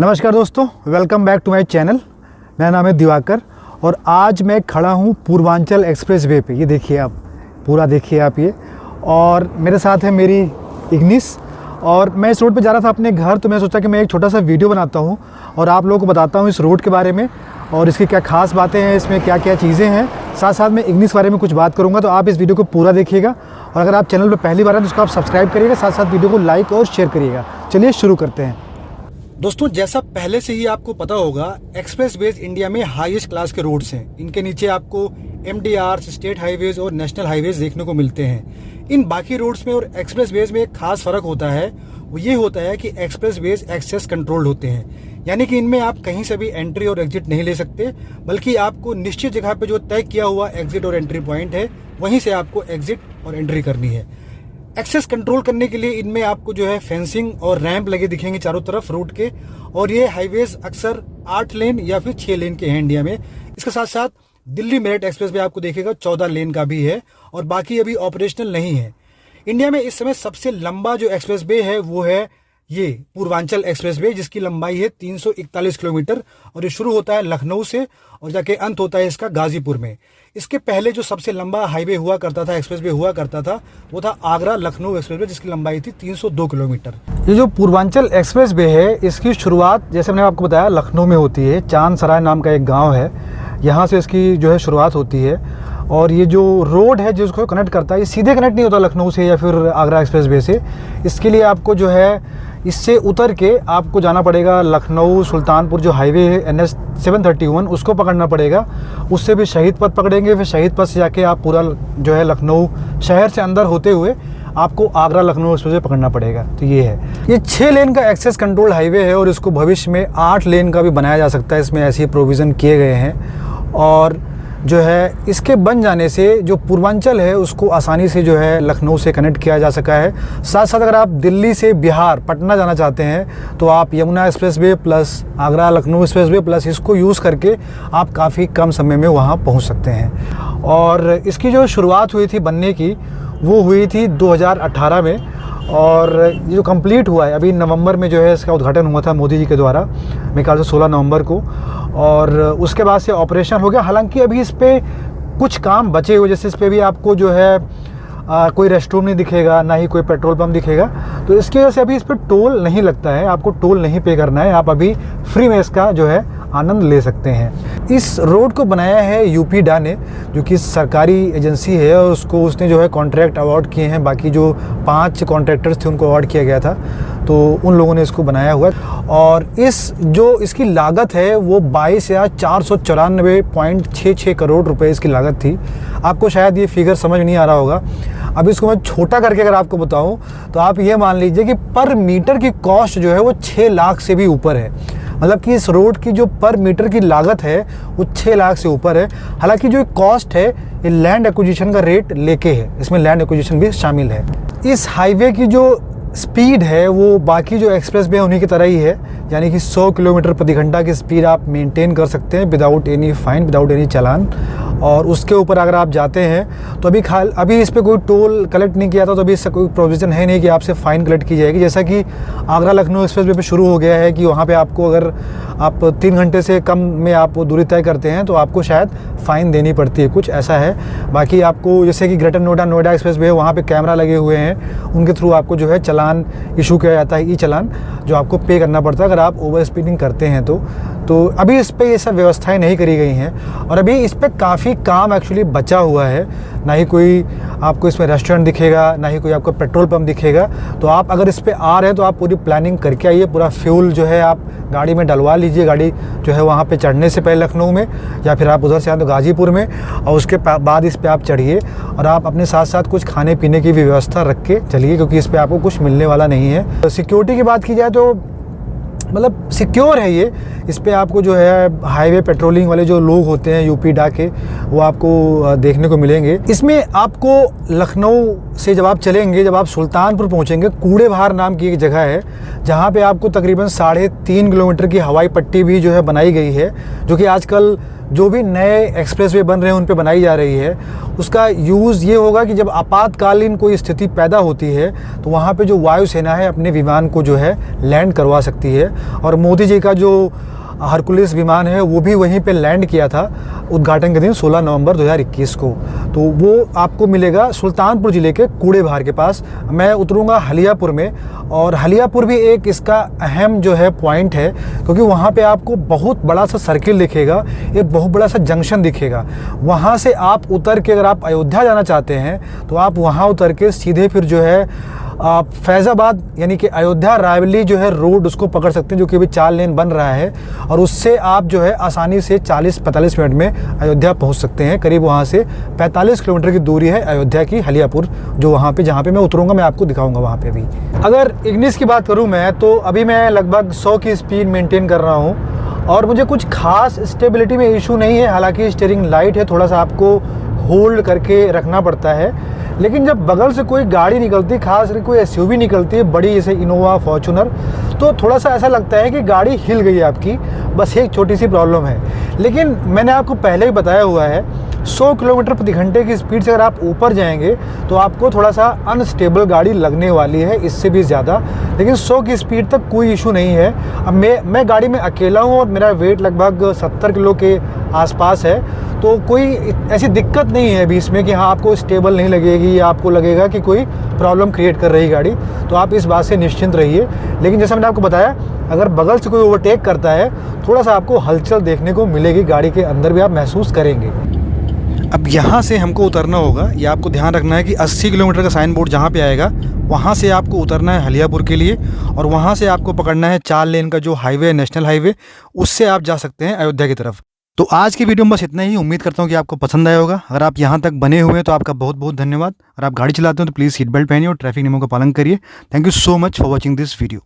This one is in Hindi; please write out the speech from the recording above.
नमस्कार दोस्तों, welcome back to my channel. मेरा नाम है दिवाकर और आज मैं खड़ा हूँ पूर्वांचल एक्सप्रेस वे पे। ये देखिए आप, पूरा देखिए आप ये। और मेरे साथ है मेरी इग्निस और मैं इस रोड पे जा रहा था अपने घर, तो मैं सोचा कि मैं एक छोटा सा वीडियो बनाता हूँ और आप लोगों को बताता हूँ इस रोड के बारे में और इसकी क्या खास बातें हैं, इसमें क्या क्या चीज़ें हैं। साथ साथ मैं इग्निस बारे में कुछ बात करूँगा, तो आप इस वीडियो को पूरा देखिएगा। और अगर आप चैनल पर पहली बार हैं तो उसको आप सब्सक्राइब करिएगा, साथ साथ वीडियो को लाइक और शेयर करिएगा। चलिए शुरू करते हैं। दोस्तों, जैसा पहले से ही आपको पता होगा, एक्सप्रेस वेज इंडिया में हाईएस्ट क्लास के रोड्स हैं। इनके नीचे आपको एमडीआर, स्टेट हाईवेज और नेशनल हाईवेज देखने को मिलते हैं। इन बाकी रोड्स में और एक्सप्रेस वेज में एक खास फर्क होता है, वो ये होता है कि एक्सप्रेस वेज एक्सेस कंट्रोल्ड होते हैं, यानी कि इनमें आप कहीं से भी एंट्री और एग्जिट नहीं ले सकते, बल्कि आपको निश्चित जगह पे जो तय किया हुआ एग्जिट और एंट्री पॉइंट है वहीं से आपको एग्जिट और एंट्री करनी है। एक्सेस कंट्रोल करने के लिए इनमें आपको जो है फेंसिंग और रैंप लगे दिखेंगे चारों तरफ रोड के। और ये हाईवेज अक्सर 8 लेन या फिर 6 लेन के हैं इंडिया में। इसके साथ साथ दिल्ली मेरठ एक्सप्रेस वे आपको देखेगा 14 लेन का भी है और बाकी अभी ऑपरेशनल नहीं है। इंडिया में इस समय सबसे लंबा जो एक्सप्रेस वे है वो है ये पूर्वांचल एक्सप्रेस वे, जिसकी लंबाई है 341 किलोमीटर और ये शुरू होता है लखनऊ से और जाके अंत होता है इसका गाजीपुर में। इसके पहले जो सबसे लंबा हाईवे हुआ करता था, एक्सप्रेस वे हुआ करता था, वो था आगरा लखनऊ एक्सप्रेस वे, जिसकी लंबाई थी 302 किलोमीटर। ये जो पूर्वांचल एक्सप्रेस वे है, इसकी शुरुआत जैसे मैंने आपको बताया लखनऊ में होती है। चांद सराय नाम का एक गाँव है, यहाँ से इसकी जो है शुरुआत होती है। और ये जो रोड है जिसको कनेक्ट करता है, ये सीधे कनेक्ट नहीं होता लखनऊ से या फिर आगरा एक्सप्रेस वे से। इसके लिए आपको जो है इससे उतर के आपको जाना पड़ेगा लखनऊ सुल्तानपुर जो हाईवे है NH 731, उसको पकड़ना पड़ेगा। उससे भी शहीद पथ पकड़ेंगे, फिर शहीद पथ से जाके आप पूरा जो है लखनऊ शहर से अंदर होते हुए आपको आगरा लखनऊ एक्सप्रेस वे पकड़ना पड़ेगा। तो ये है, ये 6 लेन का एक्सेस कंट्रोल हाईवे है और इसको भविष्य में 8 लेन का भी बनाया जा सकता है। इसमें ऐसे प्रोविज़न किए गए हैं और जो है इसके बन जाने से जो पूर्वांचल है उसको आसानी से जो है लखनऊ से कनेक्ट किया जा सका है। साथ साथ अगर आप दिल्ली से बिहार पटना जाना चाहते हैं तो आप Yamuna express way plus Agra Lucknow express way plus इसको यूज़ करके आप काफ़ी कम समय में वहाँ पहुँच सकते हैं। और इसकी जो शुरुआत हुई थी बनने की, वो हुई थी 2018 में और ये जो कंप्लीट हुआ है अभी नवंबर में जो है इसका उद्घाटन हुआ था मोदी जी के द्वारा, मेरे ख्याल से 16 नवंबर को। और उसके बाद से ऑपरेशन हो गया। हालांकि अभी इस पर कुछ काम बचे हुए, जैसे इस पर भी आपको जो है कोई रेस्टरूम नहीं दिखेगा, ना ही कोई पेट्रोल पंप दिखेगा। तो इसकी वजह से अभी इस पर टोल नहीं लगता है, आपको टोल नहीं पे करना है, आप अभी फ्री में इसका जो है आनंद ले सकते हैं। इस रोड को बनाया है यूपीडा ने, जो कि सरकारी एजेंसी है और उसने जो है कॉन्ट्रैक्ट अवार्ड किए हैं। बाकी जो 5 कॉन्ट्रैक्टर्स थे उनको अवार्ड किया गया था, तो उन लोगों ने इसको बनाया हुआ है। और इसकी लागत है वो 22,494.66 करोड़ रुपए इसकी लागत थी। आपको शायद ये फिगर समझ नहीं आ रहा होगा। अब इसको मैं छोटा करके अगर आपको बताऊं तो आप ये मान लीजिए कि पर मीटर की कॉस्ट जो है वो 6 लाख से भी ऊपर है। मतलब कि इस रोड की जो पर मीटर की लागत है वो 6 लाख से ऊपर है। हालांकि जो कॉस्ट है ये लैंड एक्विजिशन का रेट लेके है, इसमें लैंड एक्विजिशन भी शामिल है। इस हाईवे की जो स्पीड है वो बाकी जो एक्सप्रेस वे उन्हीं की तरह ही है, यानी कि 100 किलोमीटर प्रति घंटा की स्पीड आप मेंटेन कर सकते हैं without any fine, without any चालान। और उसके ऊपर अगर आप जाते हैं तो अभी इस पर कोई टोल कलेक्ट नहीं किया था, तो अभी इससे कोई प्रोविज़न है नहीं कि आपसे फ़ाइन कलेक्ट की जाएगी। जैसा कि आगरा लखनऊ एक्सप्रेस वे पे शुरू हो गया है कि वहाँ पे आपको अगर आप 3 घंटे से कम में आप दूरी तय करते हैं तो आपको शायद फ़ाइन देनी पड़ती है, कुछ ऐसा है। बाकी आपको जैसे कि ग्रेटर नोएडा एक्सप्रेस वे है, वहाँ पर कैमरा लगे हुए हैं, उनके थ्रू आपको जो है चालान इशू किया जाता है, ई चालान, जो आपको पे करना पड़ता है अगर आप ओवर स्पीडिंग करते हैं तो अभी इस पर ये सब व्यवस्थाएं नहीं करी गई हैं और अभी इस पर काफ़ी काम एक्चुअली बचा हुआ है। ना ही कोई आपको इसमें रेस्टोरेंट दिखेगा, ना ही कोई आपको पेट्रोल पंप दिखेगा। तो आप अगर इस पर आ रहे हैं तो आप पूरी प्लानिंग करके आइए, पूरा फ्यूल जो है आप गाड़ी में डलवा लीजिए, गाड़ी जो है वहाँ पे चढ़ने से पहले लखनऊ में, या फिर आप उधर से आए तो गाजीपुर में, और उसके बाद इस पर आप चढ़िए। और आप अपने साथ साथ कुछ खाने पीने की भी व्यवस्था रख के चलिए, क्योंकि इस पर आपको कुछ मिलने वाला नहीं है। सिक्योरिटी की बात की जाए तो मतलब सिक्योर है ये। इस पे आपको जो है हाईवे पेट्रोलिंग वाले जो लोग होते हैं यूपीडा के, वो आपको देखने को मिलेंगे। इसमें आपको लखनऊ से जब आप चलेंगे, जब आप सुल्तानपुर पहुंचेंगे, कूड़े बहार नाम की एक जगह है जहां पे आपको तकरीबन 3.5 किलोमीटर की हवाई पट्टी भी जो है बनाई गई है, जो कि आजकल जो भी नए एक्सप्रेसवे बन रहे हैं उन पे बनाई जा रही है, उसका यूज़ ये होगा कि जब आपातकालीन कोई स्थिति पैदा होती है तो वहाँ पे जो वायुसेना है अपने विमान को जो है लैंड करवा सकती है। और मोदी जी का जो हरकुलिस विमान है वो भी वहीं पे लैंड किया था उद्घाटन के दिन 16 नवंबर 2021 को। तो वो आपको मिलेगा सुल्तानपुर ज़िले के कूड़े बहार के पास। मैं उतरूँगा हलियापुर में, और हलियापुर भी एक इसका अहम जो है पॉइंट है, क्योंकि वहाँ पे आपको बहुत बड़ा सा सर्किल दिखेगा, एक बहुत बड़ा सा जंक्शन दिखेगा। वहाँ से आप उतर के अगर आप अयोध्या जाना चाहते हैं तो आप वहाँ उतर के सीधे फिर जो है आप फैज़ाबाद यानी कि अयोध्या रायबरेली जो है रोड उसको पकड़ सकते हैं, जो कि अभी 4 लेन बन रहा है, और उससे आप जो है आसानी से 40-45 मिनट में अयोध्या पहुंच सकते हैं। करीब वहां से 45 किलोमीटर की दूरी है अयोध्या की, हलियापुर, जो वहां पे जहां पे मैं उतरूंगा मैं आपको दिखाऊंगा वहां पे भी। अगर इग्निस की बात करूं मैं, तो अभी मैं लगभग 100 की स्पीड मेंटेन कर रहा हूँ और मुझे कुछ खास स्टेबिलिटी में इशू नहीं है। हालांकि स्टीयरिंग लाइट है, थोड़ा सा आपको होल्ड करके रखना पड़ता है, लेकिन जब बगल से कोई गाड़ी निकलती, खास करके कोई एसयूवी निकलती है बड़ी, जैसे इनोवा, फॉर्च्यूनर, तो थोड़ा सा ऐसा लगता है कि गाड़ी हिल गई है आपकी। बस एक छोटी सी प्रॉब्लम है, लेकिन मैंने आपको पहले ही बताया हुआ है 100 किलोमीटर प्रति घंटे की स्पीड से अगर आप ऊपर जाएंगे तो आपको थोड़ा सा अनस्टेबल गाड़ी लगने वाली है, इससे भी ज़्यादा। लेकिन 100 की स्पीड तक कोई इशू नहीं है। अब मैं गाड़ी में अकेला हूँ और मेरा वेट लगभग 70 किलो के आसपास है, तो कोई ऐसी दिक्कत नहीं है अभी इसमें कि हाँ आपको स्टेबल नहीं लगेगी या आपको लगेगा कि कोई प्रॉब्लम क्रिएट कर रही गाड़ी, तो आप इस बात से निश्चिंत रहिए। लेकिन जैसा मैंने आपको बताया, अगर बगल से कोई ओवरटेक करता है, थोड़ा सा आपको हलचल देखने को मिलेगी, गाड़ी के अंदर भी आप महसूस करेंगे। अब यहाँ से हमको उतरना होगा, ये आपको ध्यान रखना है कि 80 किलोमीटर का साइन बोर्ड जहाँ पे आएगा वहाँ से आपको उतरना है हलियापुर के लिए, और वहाँ से आपको पकड़ना है 4 लेन का जो हाईवे है, नेशनल हाईवे, उससे आप जा सकते हैं अयोध्या की तरफ। तो आज की वीडियो में बस इतना ही। उम्मीद करता हूँ कि आपको पसंद आया होगा। अगर आप यहाँ तक बने हुए हैं तो आपका बहुत बहुत धन्यवाद। अगर आप गाड़ी चलाते हो तो प्लीज़ सीट बेल्ट पहनिए और ट्रैफिक नियमों का पालन करिए। Thank you so much for watching this video.